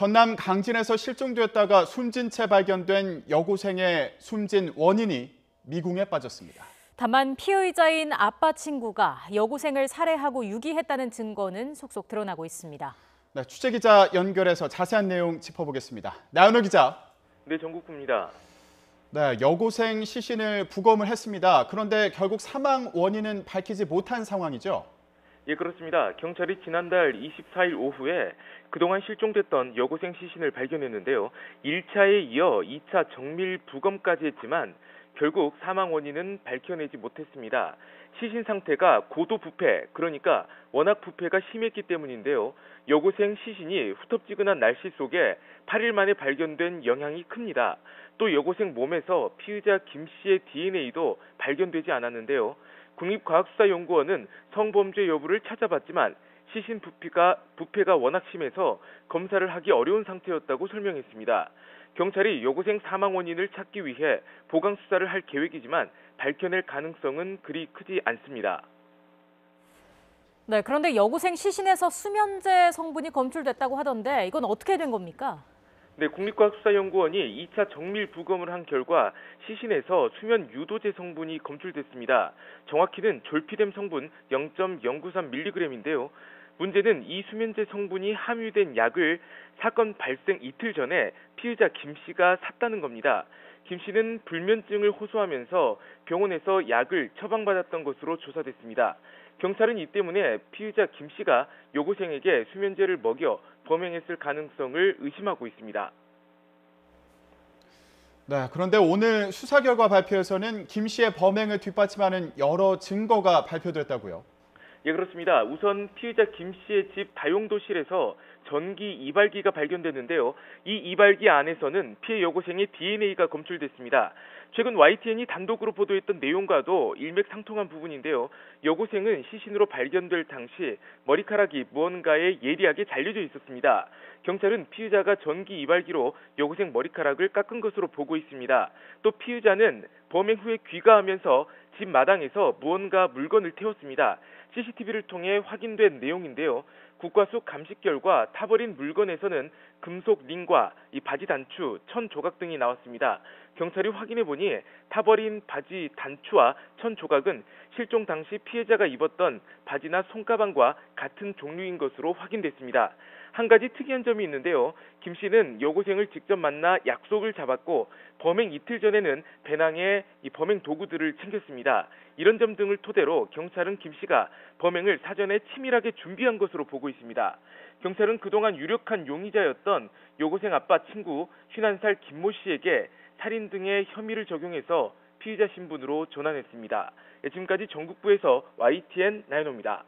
전남 강진에서 실종됐다가 숨진 채 발견된 여고생의 숨진 원인이 미궁에 빠졌습니다. 다만 피의자인 아빠 친구가 여고생을 살해하고 유기했다는 증거는 속속 드러나고 있습니다. 네, 취재기자 연결해서 자세한 내용 짚어보겠습니다. 나연호 기자. 네, 정국구입니다. 네, 여고생 시신을 부검을 했습니다. 그런데 결국 사망 원인은 밝히지 못한 상황이죠? 예, 그렇습니다. 경찰이 지난달 24일 오후에 그동안 실종됐던 여고생 시신을 발견했는데요. 1차에 이어 2차 정밀 부검까지 했지만 결국 사망 원인은 밝혀내지 못했습니다. 시신 상태가 고도 부패, 그러니까 워낙 부패가 심했기 때문인데요. 여고생 시신이 후텁지근한 날씨 속에 8일 만에 발견된 영향이 큽니다. 또 여고생 몸에서 피의자 김 씨의 DNA도 발견되지 않았는데요. 국립과학수사연구원은 성범죄 여부를 찾아봤지만 시신 부패가 워낙 심해서 검사를 하기 어려운 상태였다고 설명했습니다. 경찰이 여고생 사망 원인을 찾기 위해 보강 수사를 할 계획이지만 밝혀낼 가능성은 그리 크지 않습니다. 네, 그런데 여고생 시신에서 수면제 성분이 검출됐다고 하던데 이건 어떻게 된 겁니까? 네, 국립과학수사연구원이 2차 정밀 부검을 한 결과 시신에서 수면 유도제 성분이 검출됐습니다. 정확히는 졸피뎀 성분 0.093mg인데요. 문제는 이 수면제 성분이 함유된 약을 사건 발생 이틀 전에 피의자 김 씨가 샀다는 겁니다. 김 씨는 불면증을 호소하면서 병원에서 약을 처방받았던 것으로 조사됐습니다. 경찰은 이 때문에 피의자 김 씨가 여고생에게 수면제를 먹여 범행했을 가능성을 의심하고 있습니다. 네, 그런데 오늘 수사 결과 발표에서는 김 씨의 범행을 뒷받침하는 여러 증거가 발표됐다고요? 예, 그렇습니다. 우선 피의자 김 씨의 집 다용도실에서 전기 이발기가 발견됐는데요. 이 이발기 안에서는 피해 여고생의 DNA가 검출됐습니다. 최근 YTN이 단독으로 보도했던 내용과도 일맥상통한 부분인데요. 여고생은 시신으로 발견될 당시 머리카락이 무언가에 예리하게 잘려져 있었습니다. 경찰은 피의자가 전기 이발기로 여고생 머리카락을 깎은 것으로 보고 있습니다. 또 피의자는 범행 후에 귀가하면서 집 마당에서 무언가 물건을 태웠습니다. CCTV를 통해 확인된 내용인데요. 국과수 감식 결과 타버린 물건에서는 금속 링과 이 바지 단추, 천 조각 등이 나왔습니다. 경찰이 확인해 보니 타버린 바지 단추와 천 조각은 실종 당시 피해자가 입었던 바지나 손가방과 같은 종류인 것으로 확인됐습니다. 한 가지 특이한 점이 있는데요. 김 씨는 여고생을 직접 만나 약속을 잡았고 범행 이틀 전에는 배낭에 이 범행 도구들을 챙겼습니다. 이런 점 등을 토대로 경찰은 김 씨가 범행을 사전에 치밀하게 준비한 것으로 보고 있습니다. 경찰은 그동안 유력한 용의자였던 여고생 아빠 친구 51살 김모 씨에게 살인 등의 혐의를 적용해서 피의자 신분으로 전환했습니다. 지금까지 전국부에서 YTN 나연호입니다.